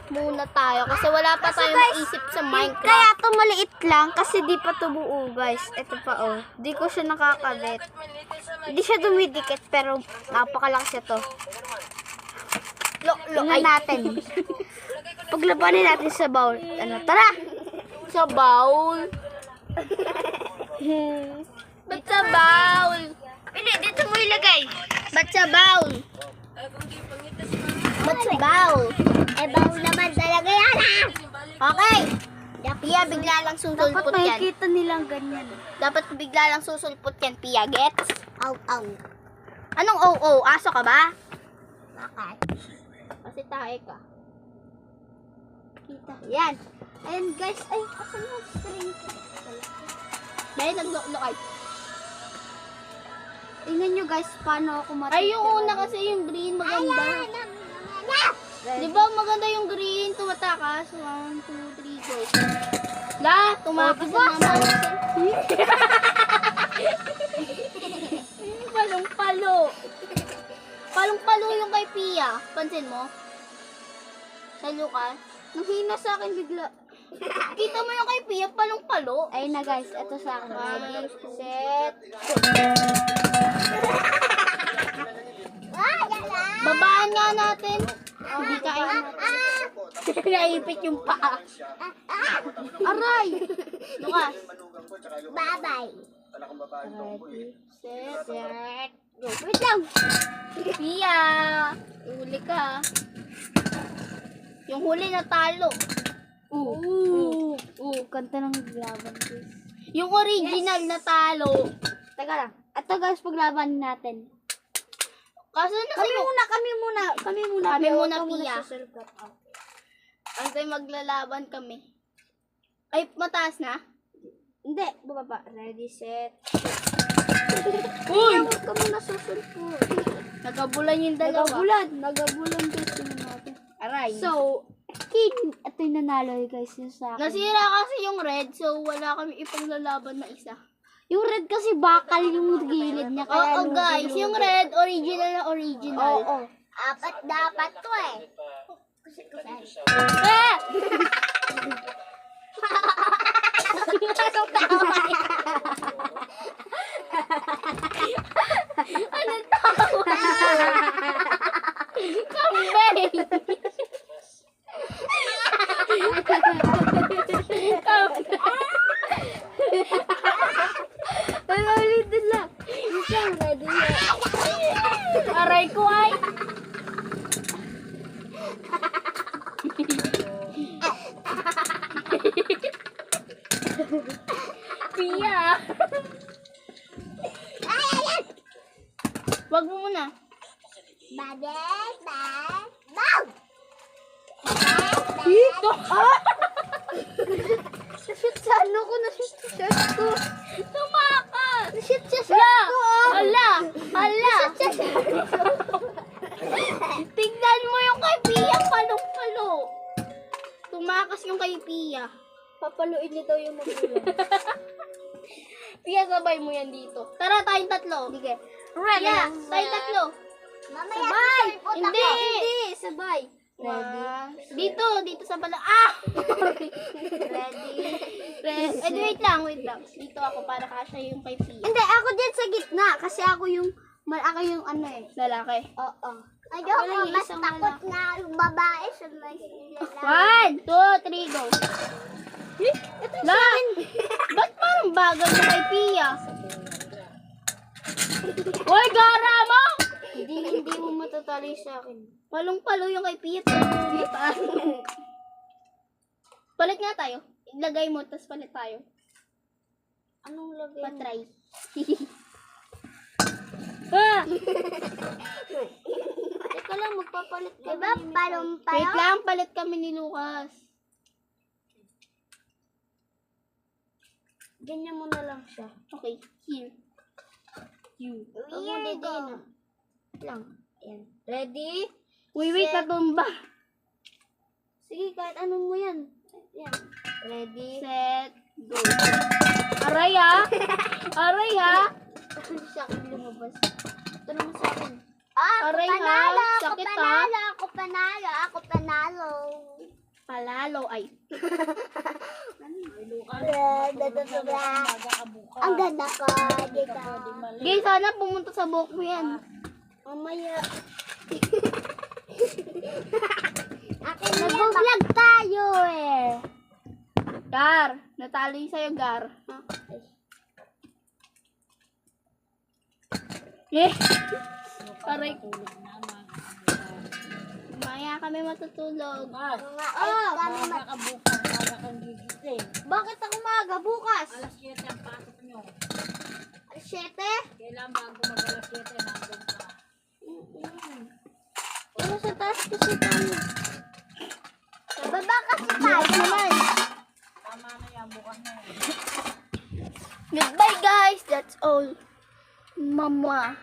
muna tayo kasi wala pa tayong naisip sa Minecraft. Kaya to maliit lang kasi di pa to buo, guys. Ito pa, oh. Di ko siya nakakabit. Hindi siya dumidikit, pero napakalakas ito. Tingnan natin. Paglabanin natin sa bowl. Ano, tara! Sa bowl. Ba't sa bowl? Hindi, dito mo ilagay. Ba't sa bowl? Ba't sa bowl? Eh, bowl naman talaga yan, ah! Okay. Pia, bigla lang susulpot Dapat yan. makikita nilang ganyan. Dapat bigla lang susulpot yan, Pia. Gets? Aw. Anong oo? Aso ka ba? Bakit? Kasi tae ka. Kita. Yan. Ayan, guys. Ay, asan yung string? Dahil nagluklukay. Tingnan nyo, guys, paano ako matitira. Ay, yung una kasi yung green maganda. Di ba maganda yung green? Tumatakas. 1, 2, 3, go. La, tumakas diba? na naman. Palong-palo. Palong-palo yung kay Pia. Pansin mo? Sa Lucas. Nahina sa akin bigla. Kita mo yung kay Pia, palong-palo. Ayun na, guys. Ito sa akin. Ready, set. Babaan nga natin. Hindi kaya natin. Naipit yung paa. Aray! Lucas. Bye-bye. Ready, set. Go. Wait lang. Pia! Huli ka. Yung huli na talo. Kanta ng laban, guys. Yung original na talo. Teka lang. Ito, guys, paglaban natin. Kaso na Kami sino? muna. Kami Pero muna, ikaw Pia. susulpot. Kasi maglalaban kami. Ay, mataas na? Hindi, bababa. Ready, set. Uy! Huwag ka muna susulpot. Nagabulan yung dalawa. Nagabulan, guys. Tingnan natin. Aray. So, ito yung nanalo, guys, yung sa akin. Nasira kasi yung red, so wala kami ipaglalaban na isa. Yung red kasi bakal yung gilid niya. Oo, guys. Yung red, original na original. Oo. Apat dapat to eh. Ah! Anong tawa? Kambing! Ulit din lang. Isang ready na. Aray ko ay! Pia! Wag mo muna. Dito! Ah! Nashoot sa ano ko, nashoot sa shot ko. Tumakas! Nashoot sa shot ko, ah! Hala! Nashoot sa shot ko. Tignan mo yung kay Pia, palong-palo. Tumakas yung kay Pia. Papaluin niyo daw yung magulang. Pia, sabay mo yan dito. Tara, tayong tatlo. Sige. Pia, tayong tatlo. Sabay! Hindi! Hindi, sabay. Ready? Dito sa bala. Ah! Ready. Wait lang. Dito ako para kasya yung kay Pia. Hindi, ako dyan sa gitna. Kasi ako yung ano eh. Lalaki. Oo. Ayoko, mas takot na yung babae sa may lalaki. 1, 2, 3, go. Ito La! Ba't parang bagal na kay Pia? Hoy, gara mo! Hindi mo matatali sa akin. Palong-palo yung kay Pia. Palit nga tayo. Ilagay mo, tapos palit tayo. Anong lagay mo? Patry. Ah! Teka lang, magpapalit ka. Diba, Wait lang, palit kami ni Lucas. Ganyan mo na lang siya. Okay, here. You. Huwag mo didiin na. Lang. Ayan. Ready? Wait, natumba. Sige, kahit anong mo yan. Ayan. Ready? Set, go. Aray ha? Aray ha? Sa akin lumabas. Ito naman sa akin. Aray ha? Sakit ha? Ako panalo. Palalo ay. Ang ganda ko dito. Guys, sana pumunta sa buhok mo yan. Mamaya. Nag-vlog tayo eh. Gar, natalo yung sa'yo, Gar. Eh, aray. Maya kami matutulog. Oh, bakit ako maaga bukas? Alas 7 ang pasok nyo. 7? Kailan bago mag-alas 7 nandun ka? Pero sa taas kasi tayo. Sa baba kasi tayo. Naman. Tama na yan, bukas na yan. Goodbye guys, that's all. Mama.